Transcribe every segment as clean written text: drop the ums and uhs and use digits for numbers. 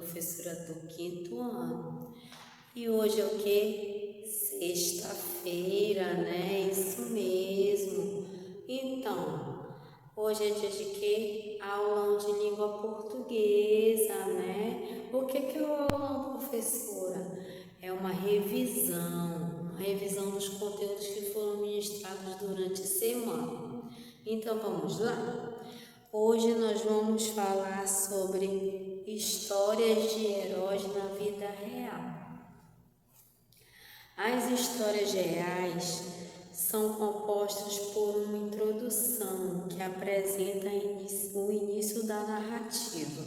professora do 5º ano. E hoje é o quê? Sexta-feira, né? Isso mesmo. Então, hoje é dia de quê? Aulão de língua portuguesa, né? O que é o aulão, professora? É uma revisão dos conteúdos que foram ministrados durante a semana. Então, vamos lá? Hoje nós vamos falar sobre histórias de heróis na vida real. As histórias reais são compostas por uma introdução que apresenta o início da narrativa,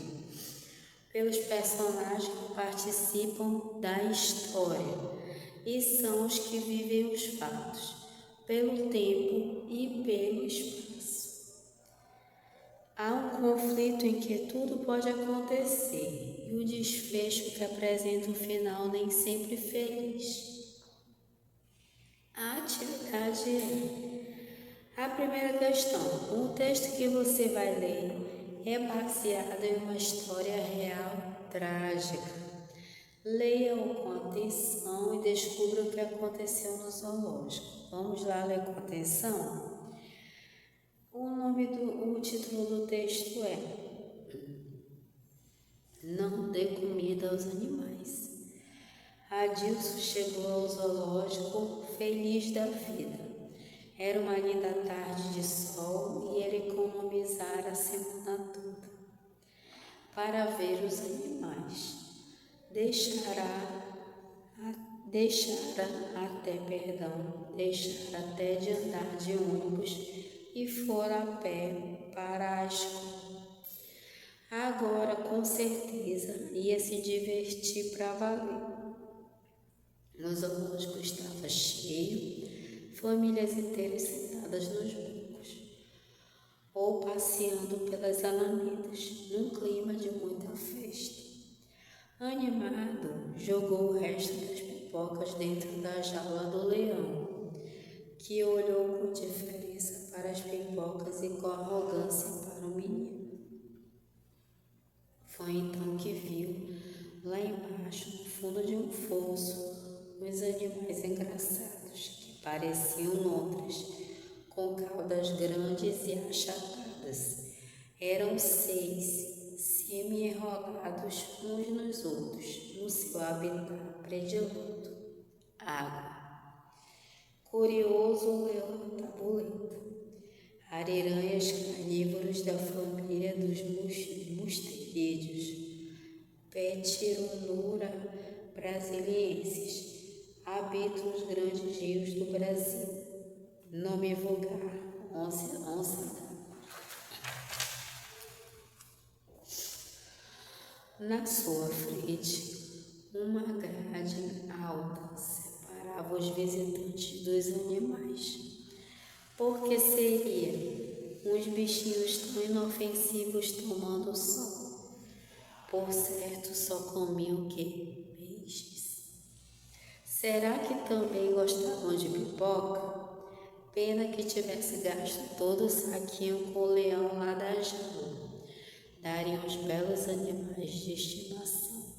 pelos personagens que participam da história e são os que vivem os fatos, pelo tempo e pelo espaço. Há um conflito em que tudo pode acontecer e o desfecho que apresenta um final nem sempre feliz. A atividade é a primeira questão. O texto que você vai ler é baseado em uma história real trágica. Leia-o com atenção e descubra o que aconteceu no zoológico. Vamos lá ler com atenção? O título do texto é Não dê comida aos animais. Adilson chegou ao zoológico feliz da vida. Era uma linda tarde de sol e ele economizara a semana toda para ver os animais. Deixara até de andar de ônibus e fora a pé para a escola. Agora, com certeza, ia se divertir para valer. O zoológico estava cheio, famílias inteiras sentadas nos bancos ou passeando pelas alamedas, num clima de muita festa. Animado, jogou o resto das pipocas dentro da jaula do leão, que olhou com diferença para as pipocas e com arrogância para o menino. Foi então que viu, lá embaixo, no fundo de um fosso, uns animais engraçados que pareciam lontras, com caudas grandes e achatadas. Eram 6, semi-enrolados uns nos outros, no seu habitat predileto, água. Curioso olhou a tabuleta. Ariranhas carnívoros da família dos musterídeos, Petironura brasiliensis, habitam os grandes rios do Brasil. Nome vulgar, onça d'água. Na sua frente, uma grade alta separava os visitantes dos animais. Por que seria uns bichinhos tão inofensivos tomando sol? Por certo, só comiam o quê? Peixes. Será que também gostavam de pipoca? Pena que tivesse gasto todo o saquinho com o leão lá da jaula. Dariam uns belos animais de estimação.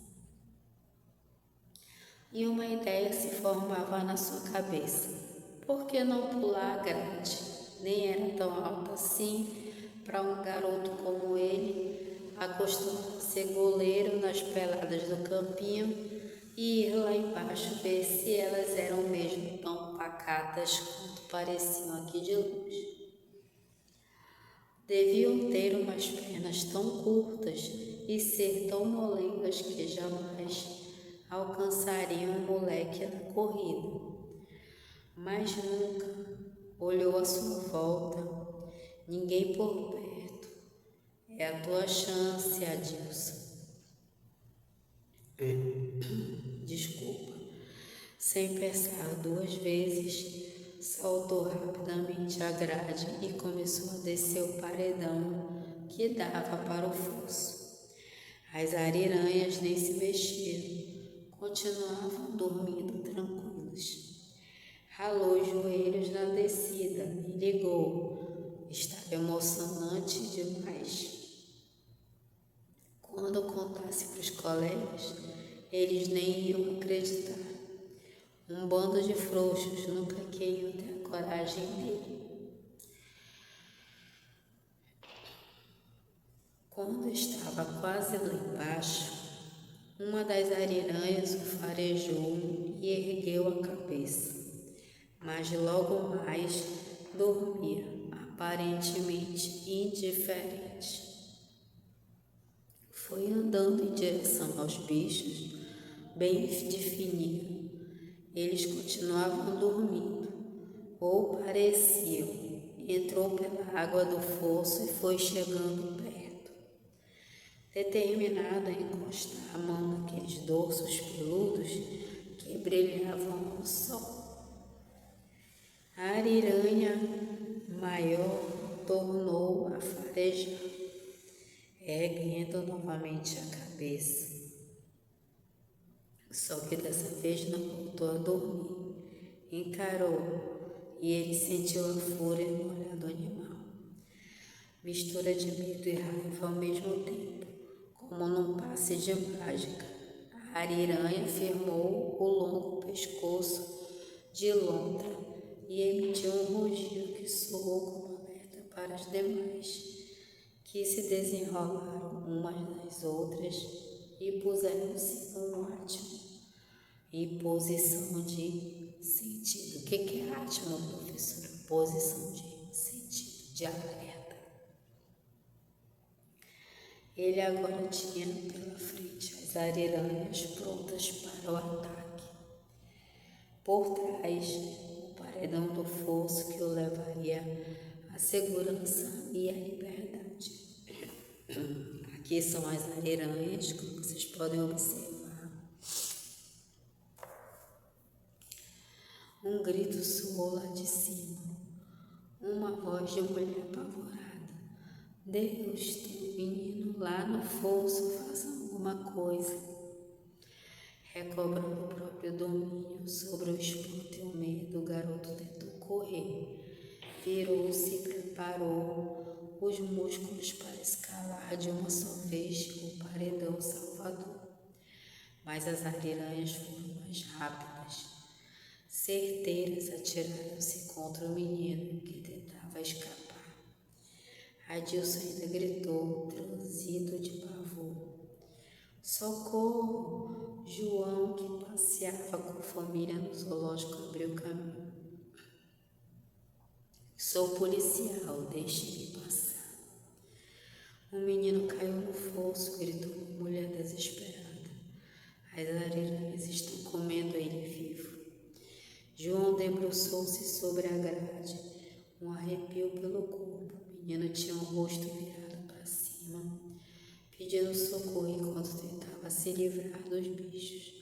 E uma ideia se formava na sua cabeça. Por que não pular a grade? Nem era tão alta assim para um garoto como ele, acostumado a ser goleiro nas peladas do campinho e ir lá embaixo ver se elas eram mesmo tão pacatas quanto pareciam aqui de longe. Deviam ter umas pernas tão curtas e ser tão molengas que jamais alcançariam o moleque na corrida. Mas nunca olhou à sua volta, ninguém por perto. É a tua chance, Adilson. Desculpa. Sem pensar 2 vezes, saltou rapidamente a grade e começou a descer o paredão que dava para o fosso. As ariranhas nem se mexiam, continuavam dormindo tranquilos. Ralou os joelhos na descida e ligou. Estava emocionante demais. Quando contasse para os colegas, eles nem iam acreditar. Um bando de frouxos nunca queriam ter a coragem dele. Quando estava quase lá embaixo, uma das ariranhas o farejou e ergueu a cabeça, mas logo mais dormia, aparentemente indiferente. Foi andando em direção aos bichos, bem de fininho. Eles continuavam dormindo, ou pareciam. Entrou pela água do fosso e foi chegando perto. Determinado a encostar a mão naqueles dorsos peludos que brilhavam ao sol. A ariranha maior tornou a farejar, erguendo novamente a cabeça. Só que dessa vez não voltou a dormir. Encarou e ele sentiu a fúria no olhar do animal. Mistura de medo e raiva ao mesmo tempo, como num passe de mágica. A ariranha firmou o longo pescoço de lontra e emitiu um rugido que soou como alerta para as demais, que se desenrolaram umas das outras e puseram-se num átimo, em posição de sentido. O que é átimo, professora? Posição de sentido, de alerta. Ele agora tinha pela frente as ariranhas prontas para o ataque. Por trás, o paredão do fosso que o levaria à segurança e à liberdade. Aqui são as ariranhas, como vocês podem observar. Um grito soou lá de cima. Uma voz de mulher apavorada. Deus, tem um menino lá no fosso, faça alguma coisa. Recobrando o próprio domínio sobre o espanto e o medo, o garoto tentou correr. Virou-se e preparou os músculos para escalar de uma só vez o paredão salvador. Mas as ariranhas foram mais rápidas. Certeiras, atiraram-se contra o menino que tentava escapar. Adilson ainda gritou, transido de pavor. Socorro! João, que passeava com a família no zoológico, abriu caminho. Sou policial, deixe-me passar. O menino caiu no fosso, gritou uma mulher desesperada. As ariranhas estão comendo ele vivo. João debruçou-se sobre a grade, um arrepio pelo corpo. O menino tinha o rosto virado para cima, pedindo socorro enquanto tentava se livrar dos bichos.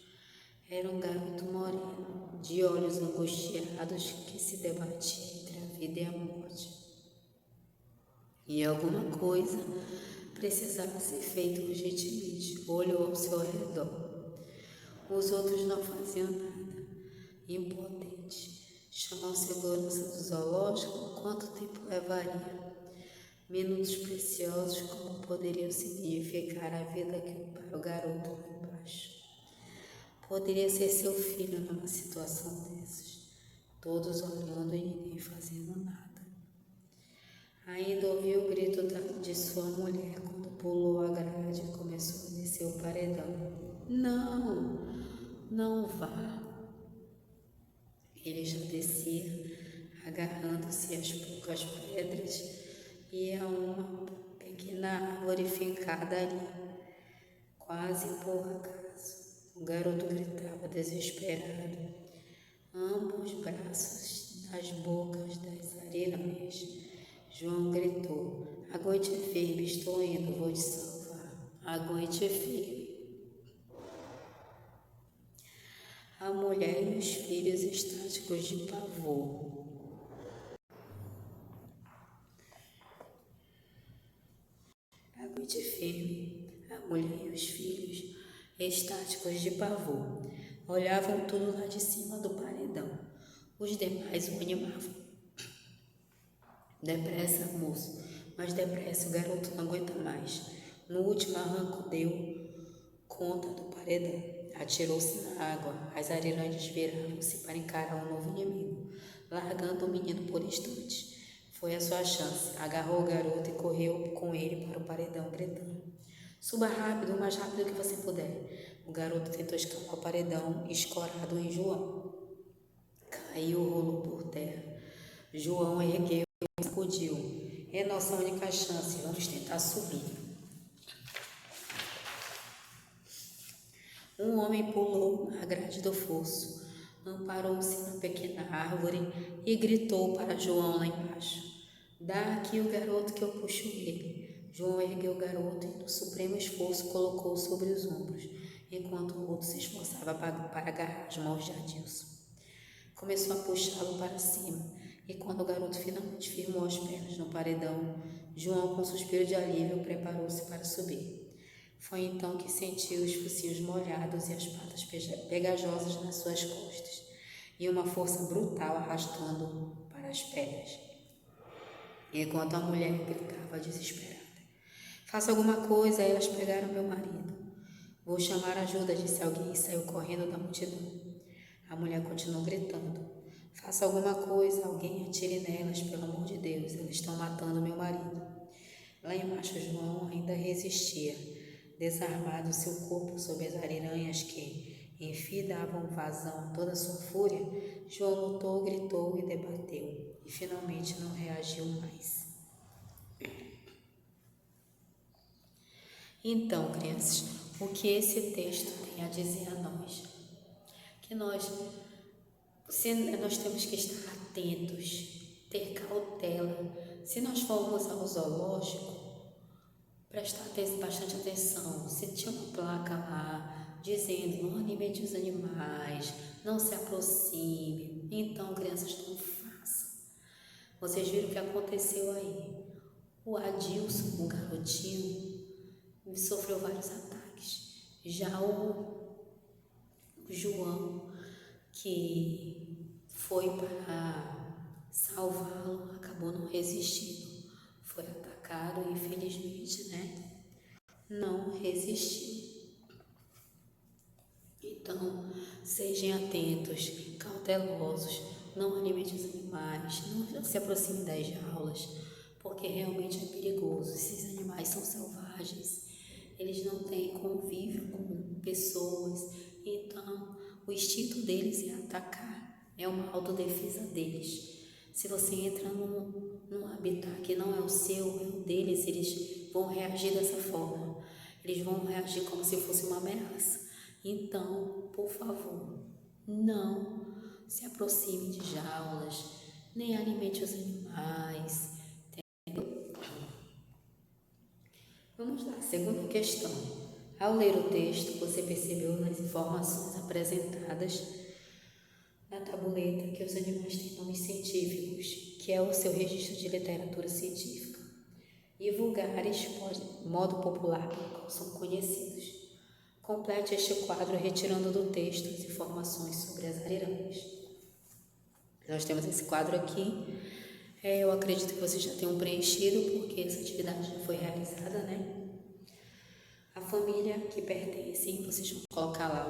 Era um garoto moreno, de olhos angustiados, que se debatia entre a vida e a morte. E alguma coisa precisava ser feita urgentemente. Olhou ao seu redor. Os outros não faziam nada. Impotente. Chamou a segurança do zoológico. Quanto tempo levaria? Minutos preciosos, como poderiam significar a vida para o garoto lá embaixo. Poderia ser seu filho numa situação dessas. Todos olhando e ninguém fazendo nada. Ainda ouviu o grito de sua mulher quando pulou a grade e começou a descer o paredão. Não, não vá. Ele já descia, agarrando-se às poucas pedras e a uma pequena árvore fincada ali, quase por acaso. O garoto gritava desesperado, ambos braços nas bocas das ariranhas. João gritou, aguente firme, estou indo, vou te salvar. Aguente firme. A mulher e os filhos estáticos de pavor. Aguente firme. A mulher e os filhos estáticos de pavor olhavam tudo lá de cima do paredão. Os demais o animavam. Depressa, moço, mas depressa, o garoto não aguenta mais. No último arranco deu conta do paredão. Atirou-se na água. As ariranhas viraram-se para encarar um novo inimigo, largando o menino por instantes. Foi a sua chance. Agarrou o garoto e correu com ele para o paredão, gritando: "Suba rápido, o mais rápido que você puder." O garoto tentou escapar o paredão, escorado em João. Caiu o rolo por terra. João ergueu e sacudiu. "É nossa única chance, vamos tentar subir." Um homem pulou a grade do fosso, amparou-se na pequena árvore e gritou para João lá embaixo: "Dá aqui o garoto que eu puxo ele." João ergueu o garoto e, no supremo esforço, colocou-o sobre os ombros, enquanto o outro se esforçava para agarrar as mãos de Adilson. Começou a puxá-lo para cima, e quando o garoto finalmente firmou as pernas no paredão, João, com um suspiro de alívio, preparou-se para subir. Foi então que sentiu os focinhos molhados e as patas pegajosas nas suas costas, e uma força brutal arrastando-o para as pedras. Enquanto a mulher gritava desesperada: "Faça alguma coisa, elas pegaram meu marido." "Vou chamar ajuda", disse alguém e saiu correndo da multidão. A mulher continuou gritando: "Faça alguma coisa, alguém atire nelas, pelo amor de Deus, elas estão matando meu marido." Lá embaixo, João ainda resistia, desarmado seu corpo sob as ariranhas que, enfim, davam vazão a toda sua fúria. João lutou, gritou e debateu, e finalmente não reagiu mais. Então, crianças, o que esse texto tem a dizer a nós? Que nós temos que estar atentos, ter cautela. Se nós formos ao zoológico, prestar bastante atenção. Se tinha uma placa lá dizendo: "Não alimente os animais, não se aproxime", então, crianças, não façam. Vocês viram o que aconteceu aí? O Adilson, o garotinho, sofreu vários ataques. Já o João, que foi para salvá-lo, acabou não resistindo. Foi atacado e, infelizmente, não resistiu. Então, sejam atentos, cautelosos, não alimente os animais, não se aproxime das jaulas, porque realmente é perigoso. Esses animais são selvagens, eles não têm convívio com pessoas, então o instinto deles é atacar, é uma autodefesa deles. Se você entra num habitat que não é o seu, é o deles, eles vão reagir dessa forma. Eles vão reagir como se fosse uma ameaça. Então, por favor, não se aproxime de jaulas, nem alimente os animais. Entendeu? Vamos lá, segunda questão. Ao ler o texto, você percebeu nas informações apresentadas na tabuleta que os animais têm nomes científicos, que é o seu registro de literatura científica, e vulgares, modo popular, pelo qual são conhecidos. Complete este quadro retirando do texto as informações sobre as ariranhas. Nós temos esse quadro aqui. Eu acredito que vocês já tenham preenchido, porque essa atividade já foi realizada, A família que pertencem, vocês vão colocar lá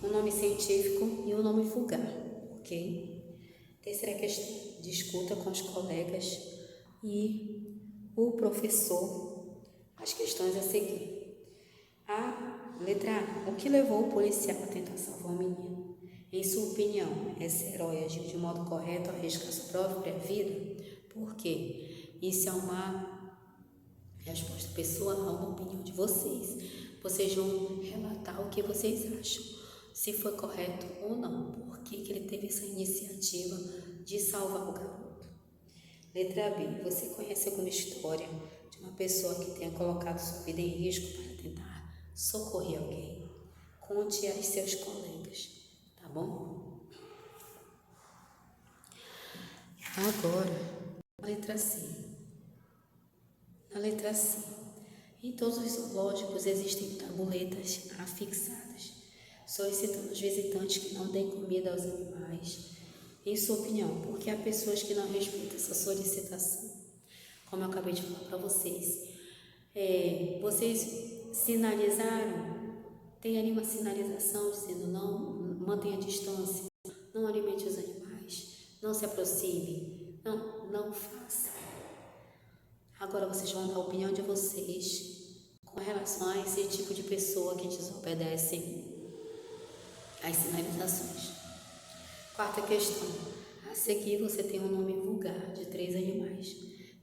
o nome científico e o nome vulgar, ok? Terceira questão: discuta com os colegas e o professor as questões a seguir. Letra A. O que levou o policial a tentar salvar o menino? Em sua opinião, esse herói agiu de modo correto ao arriscar sua própria vida? Por quê? Isso é uma resposta pessoal, uma opinião de vocês. Vocês vão relatar o que vocês acham, se foi correto ou não. Por que ele teve essa iniciativa de salvar o garoto? Letra B. Você conhece alguma história de uma pessoa que tenha colocado sua vida em risco para tentar socorrer alguém? Conte aos seus colegas, tá bom? Agora, a letra C. Na letra C, em todos os zoológicos existem tabuletas afixadas, solicitando aos visitantes que não deem comida aos animais. Em sua opinião, por que há pessoas que não respeitam essa solicitação? Como eu acabei de falar para vocês, vocês sinalizaram Tem ali uma sinalização dizendo não, mantenha a distância, não alimente os animais, não se aproxime, não faça. Agora vocês vão dar a opinião de vocês com relação a esse tipo de pessoa que desobedece às sinalizações. Quarta questão. A seguir você tem um nome vulgar de 3 animais.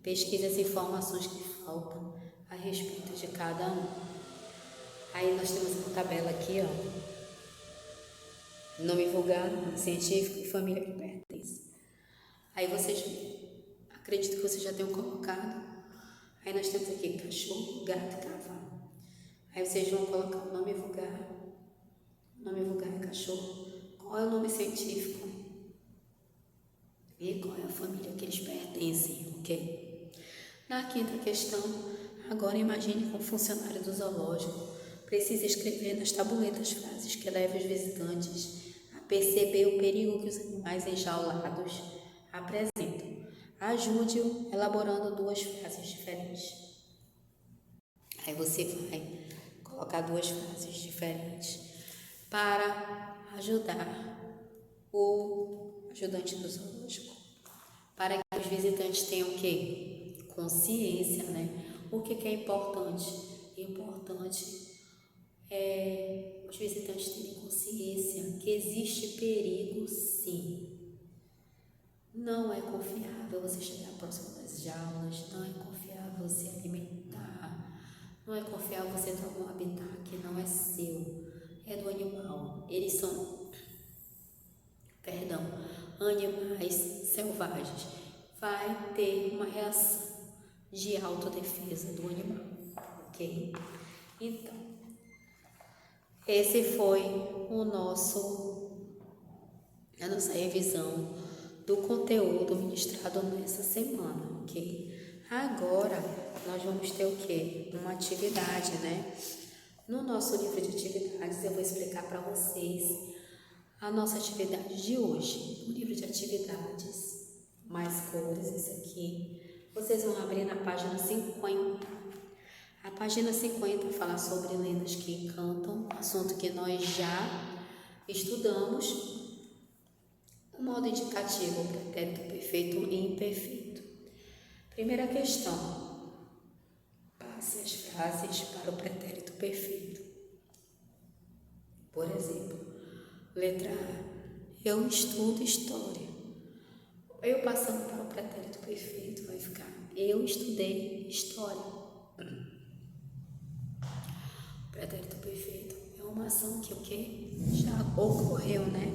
Pesquise as informações que faltam a respeito de cada um. Aí nós temos uma tabela aqui, ó. Nome vulgar, científico e família que pertence. Aí vocês, acredito que vocês já tenham colocado. Aí nós temos aqui cachorro, gato e cavalo. Aí vocês vão colocar o nome vulgar. O nome vulgar é cachorro. Qual é o nome científico? E qual é a família que eles pertencem, ok? Na quinta questão, agora imagine que um funcionário do zoológico precisa escrever nas tabuletas frases que levem os visitantes a perceber o perigo que os animais enjaulados apresentam. Ajude-o elaborando 2 frases diferentes. Aí você vai colocar 2 frases diferentes para ajudar o ajudante do zoológico, para que os visitantes tenham o quê? Consciência, né? O que é importante? Importante é os visitantes terem consciência que existe perigo, sim. Não é confiável você chegar próximo das jaulas, não é confiável você alimentar, não é confiável você estar num habitat que não é seu, é do animal. Eles são, animais selvagens. Vai ter uma reação de autodefesa do animal, ok? Então, esse foi a nossa revisão do conteúdo ministrado nessa semana, ok? Agora, nós vamos ter o quê? Uma atividade, né? No nosso livro de atividades, eu vou explicar para vocês a nossa atividade de hoje. O livro de atividades, mais cores, esse aqui. Vocês vão abrir na página 50. A página 50 fala sobre lendas que encantam, assunto que nós já estudamos. O modo indicativo, pretérito perfeito e imperfeito. Primeira questão. Passe as frases para o pretérito perfeito. Por exemplo, letra A. Eu estudo história. Eu passando para o pretérito perfeito vai ficar eu estudei história. O pretérito perfeito é uma ação que o quê? Já ocorreu, né?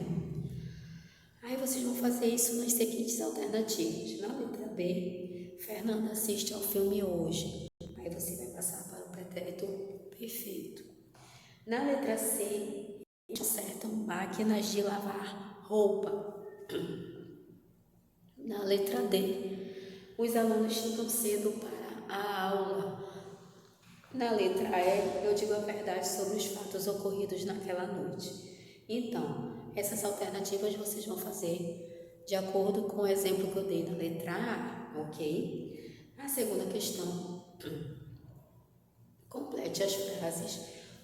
Aí vocês vão fazer isso nas seguintes alternativas. Na letra B, Fernanda assiste ao filme hoje. Aí você vai passar para o pretérito perfeito. Na letra C, consertam máquinas de lavar roupa. Na letra D, os alunos chegam cedo para a aula. Na letra E, eu digo a verdade sobre os fatos ocorridos naquela noite. Então, essas alternativas vocês vão fazer de acordo com o exemplo que eu dei na letra A, ok? A segunda questão, complete as frases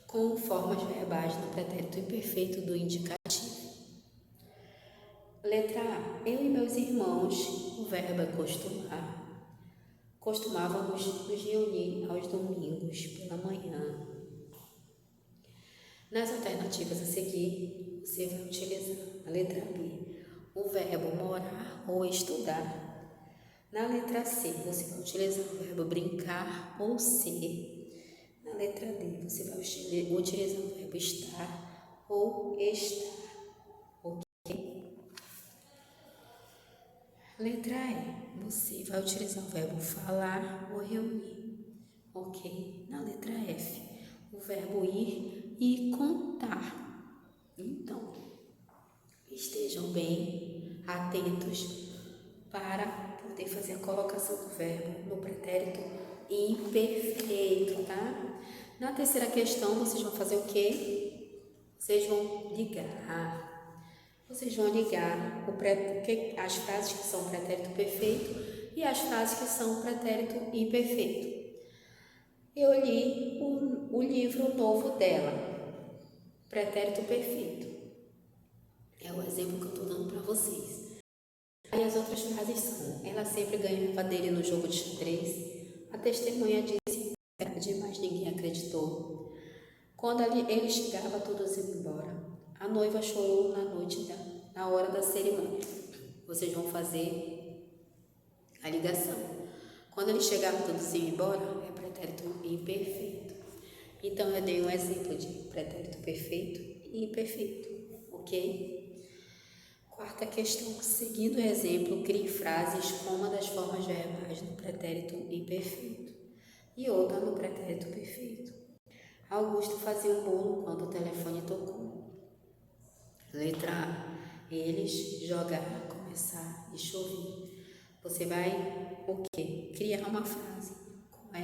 com formas verbais no pretérito imperfeito do indicativo. Letra A. Eu e meus irmãos, o verbo é costumar. Costumávamos nos reunir aos domingos pela manhã. Nas alternativas a seguir, você vai utilizar a letra B, o verbo morar ou estudar. Na letra C, você vai utilizar o verbo brincar ou ser. Na letra D, você vai utilizar o verbo estar ou estar. Ok? Letra E, você vai utilizar o verbo falar ou reunir. Ok? Na letra F, o verbo ir e contar. Então, estejam bem atentos para poder fazer a colocação do verbo no pretérito imperfeito, tá? Na terceira questão, vocês vão fazer o quê? Vocês vão ligar. Vocês vão ligar as frases que são pretérito perfeito e as frases que são pretérito imperfeito. Eu li o livro novo dela. pretérito perfeito. É o exemplo que eu estou dando para vocês. Aí as outras frases são: ela sempre ganhava dele no jogo de xadrez. A testemunha disse verdade, mas ninguém acreditou. Quando ele chegava, todos iam embora. A noiva chorou na hora da cerimônia. Vocês vão fazer a ligação. Quando ele chegava, todos iam embora, é pretérito imperfeito. Então, eu dei um exemplo de pretérito perfeito e imperfeito, ok? Quarta questão. Seguindo o exemplo, crie frases com uma das formas verbais no pretérito imperfeito e outra no pretérito perfeito. Augusto fazia um bolo quando o telefone tocou. Letra A. Eles, jogar, começar e chover. Você vai, o quê? Criar uma frase com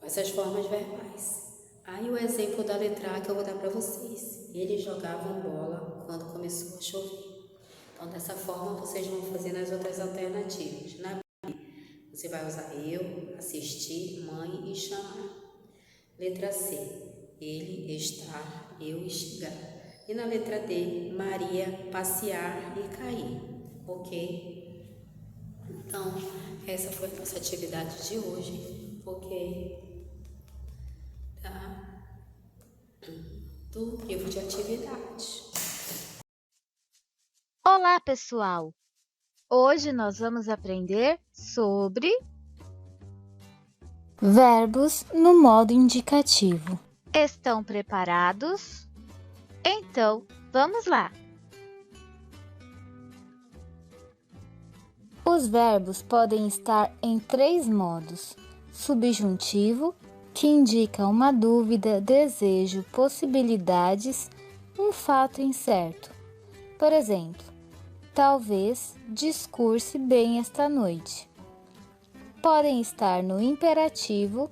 essas formas verbais. Aí o exemplo da letra A que eu vou dar para vocês. Eles jogavam bola quando começou a chover. Então, dessa forma, vocês vão fazer nas outras alternativas. Na B, você vai usar eu, assistir, mãe e chamar. Letra C, ele, estar, eu, chegar. E na letra D, Maria, passear e cair. Ok? Então, essa foi a nossa atividade de hoje. Ok? Tá? Do livro de atividade. Olá, pessoal! Hoje nós vamos aprender sobre verbos no modo indicativo. Estão preparados? Então, vamos lá! Os verbos podem estar em 3 modos: subjuntivo, que indica uma dúvida, desejo, possibilidades, um fato incerto. Por exemplo, talvez discurse bem esta noite. Podem estar no imperativo,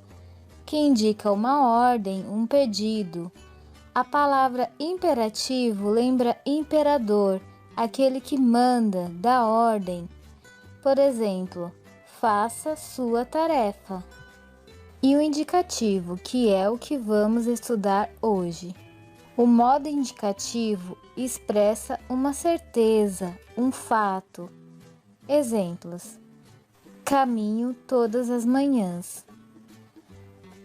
que indica uma ordem, um pedido. A palavra imperativo lembra imperador, aquele que manda, dá ordem. Por exemplo, faça sua tarefa. E o indicativo, que é o que vamos estudar hoje. O modo indicativo expressa uma certeza, um fato. Exemplos: caminho todas as manhãs.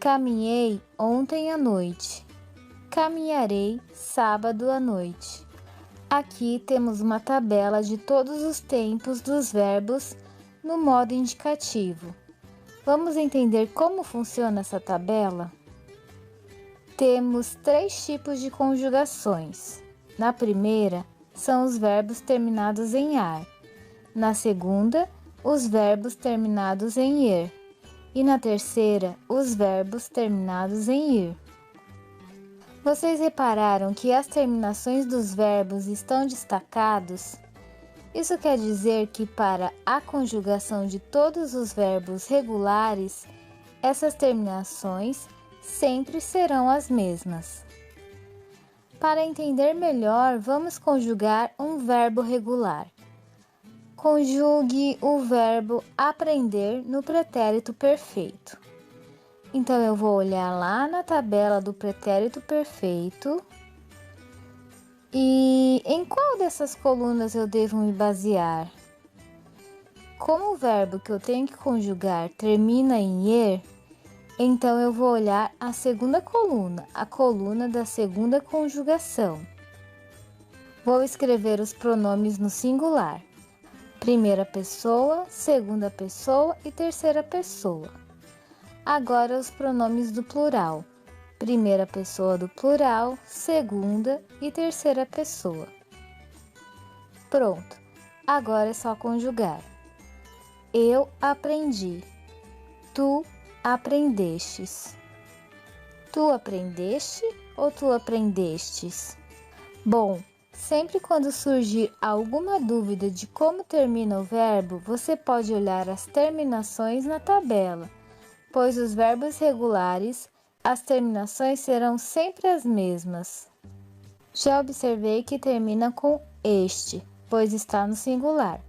Caminhei ontem à noite. Caminharei sábado à noite. Aqui temos uma tabela de todos os tempos dos verbos no modo indicativo. Vamos entender como funciona essa tabela? Temos 3 tipos de conjugações. Na primeira, são os verbos terminados em ar. Na segunda, os verbos terminados em er. E na terceira, os verbos terminados em ir. Vocês repararam que as terminações dos verbos estão destacados? Isso quer dizer que para a conjugação de todos os verbos regulares, essas terminações sempre serão as mesmas. Para entender melhor, vamos conjugar um verbo regular. Conjugue o verbo aprender no pretérito perfeito. Então, eu vou olhar lá na tabela do pretérito perfeito e em qual dessas colunas eu devo me basear? Como o verbo que eu tenho que conjugar termina em er, então eu vou olhar a segunda coluna, a coluna da segunda conjugação. Vou escrever os pronomes no singular: primeira pessoa, segunda pessoa e terceira pessoa. Agora os pronomes do plural: primeira pessoa do plural, segunda e terceira pessoa. Pronto, agora é só conjugar. Eu aprendi. Tu aprendestes. Tu aprendeste ou tu aprendestes? Bom, sempre quando surgir alguma dúvida de como termina o verbo, você pode olhar as terminações na tabela, pois os verbos regulares, as terminações serão sempre as mesmas. Já observei que termina com este, pois está no singular.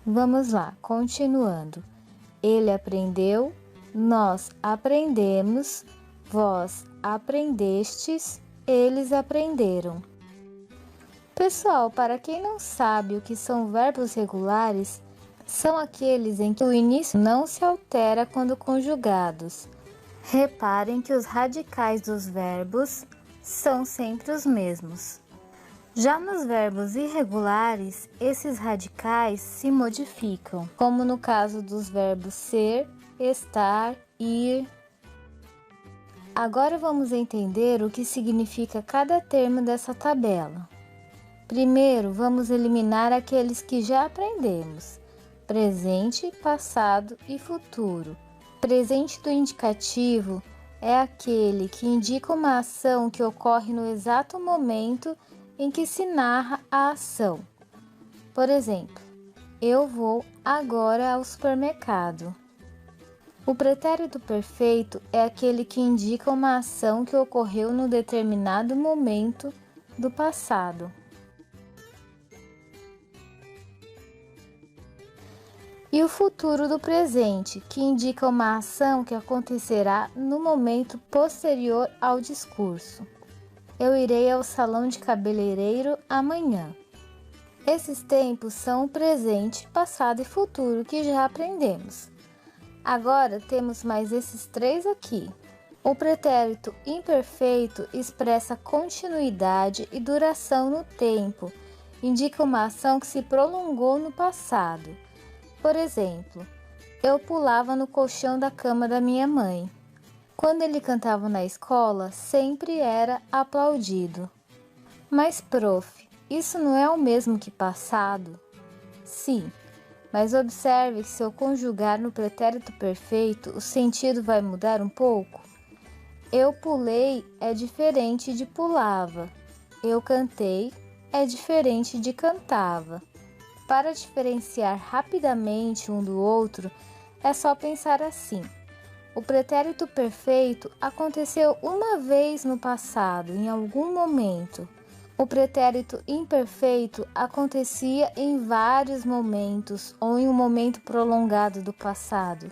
Vamos lá, continuando. Ele aprendeu, nós aprendemos, Vós aprendestes, eles aprenderam. Pessoal, para quem não sabe o que são verbos regulares, são aqueles em que o início não se altera quando conjugados. Reparem que os radicais dos verbos são sempre os mesmos. Já nos verbos irregulares, esses radicais se modificam, como no caso dos verbos ser, estar, ir. Agora vamos entender o que significa cada termo dessa tabela. Primeiro, vamos eliminar aqueles que já aprendemos: presente, passado e futuro. Presente do indicativo é aquele que indica uma ação que ocorre no exato momento em que se narra a ação. Por exemplo, eu vou agora ao supermercado. O pretérito perfeito é aquele que indica uma ação que ocorreu no determinado momento do passado. E o futuro do presente, que indica uma ação que acontecerá no momento posterior ao discurso. Eu irei ao salão de cabeleireiro amanhã. Esses tempos são o presente, passado e futuro que já aprendemos. Agora temos mais esses três aqui. O pretérito imperfeito expressa continuidade e duração no tempo, indica uma ação que se prolongou no passado. Por exemplo, eu pulava no colchão da cama da minha mãe. Quando ele cantava na escola, sempre era aplaudido. Mas, prof, isso não é o mesmo que passado? Sim, mas observe que se eu conjugar no pretérito perfeito, o sentido vai mudar um pouco. Eu pulei é diferente de pulava. Eu cantei é diferente de cantava. Para diferenciar rapidamente um do outro, é só pensar assim. O pretérito perfeito aconteceu uma vez no passado, em algum momento. O pretérito imperfeito acontecia em vários momentos ou em um momento prolongado do passado.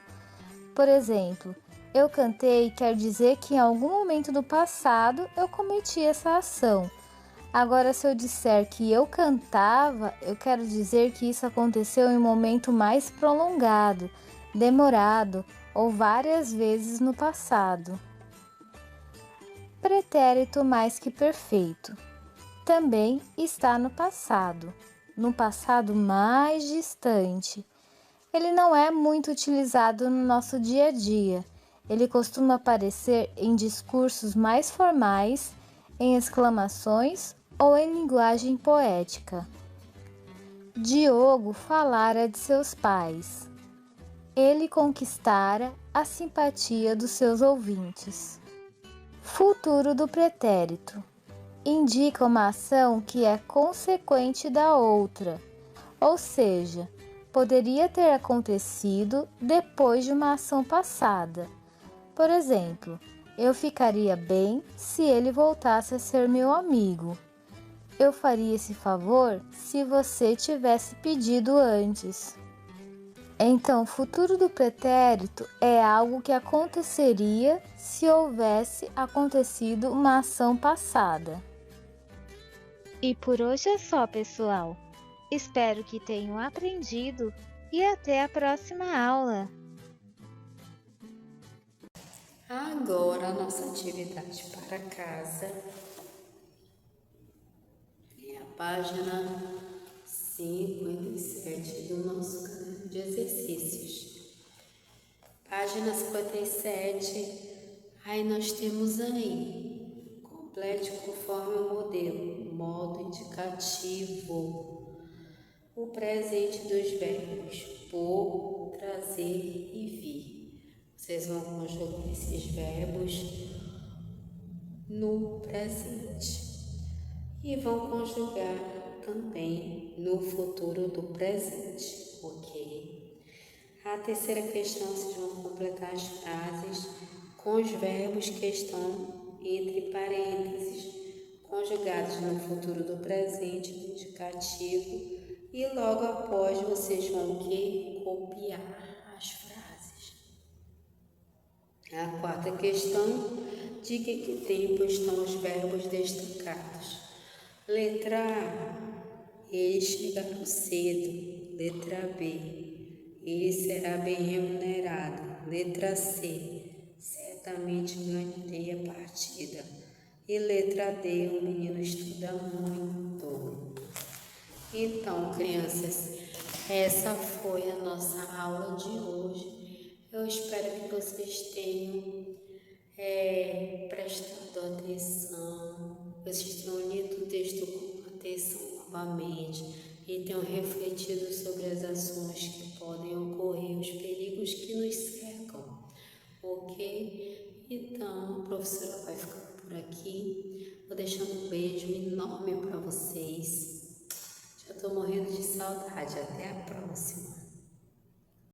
Por exemplo, eu cantei quer dizer que em algum momento do passado eu cometi essa ação. Agora, se eu disser que eu cantava, eu quero dizer que isso aconteceu em um momento mais prolongado, demorado ou várias vezes no passado. Pretérito mais que perfeito também está no passado mais distante. Ele não é muito utilizado no nosso dia a dia. Ele costuma aparecer em discursos mais formais, em exclamações ou em linguagem poética. Diogo falara de seus pais. Ele conquistara a simpatia dos seus ouvintes. Futuro do pretérito. Indica uma ação que é consequente da outra, ou seja, poderia ter acontecido depois de uma ação passada. Por exemplo, eu ficaria bem se ele voltasse a ser meu amigo. Eu faria esse favor se você tivesse pedido antes. Então, o futuro do pretérito é algo que aconteceria se houvesse acontecido uma ação passada. E por hoje é só, pessoal. Espero que tenham aprendido e até a próxima aula. Agora a nossa atividade para casa é a página 57 do nosso caderno de exercícios. Página 57, aí nós temos aí, complete conforme o modelo, modo indicativo, o presente dos verbos por, trazer e vir. Vocês vão conjugar esses verbos no presente e vão conjugar também no futuro do presente, ok? A terceira questão, vocês vão completar as frases com os verbos que estão entre parênteses, conjugados no futuro do presente, no indicativo, e logo após vocês vão copiar as frases. A quarta questão, De que tempo estão os verbos destacados? Letra A. Eles chegaram cedo. Letra B. Ele será bem remunerado. Letra C. Certamente ganharei a partida. E letra D. O menino estuda muito. Então, crianças, essa foi a nossa aula de hoje. Eu espero que vocês tenham prestado atenção, vocês tenham lido o texto com atenção novamente e tenham refletido sobre as ações que podem ocorrer, os perigos que nos cercam, ok? Então, a professora vai ficando por aqui. Vou deixando um beijo enorme para vocês. Já estou morrendo de saudade. Até a próxima.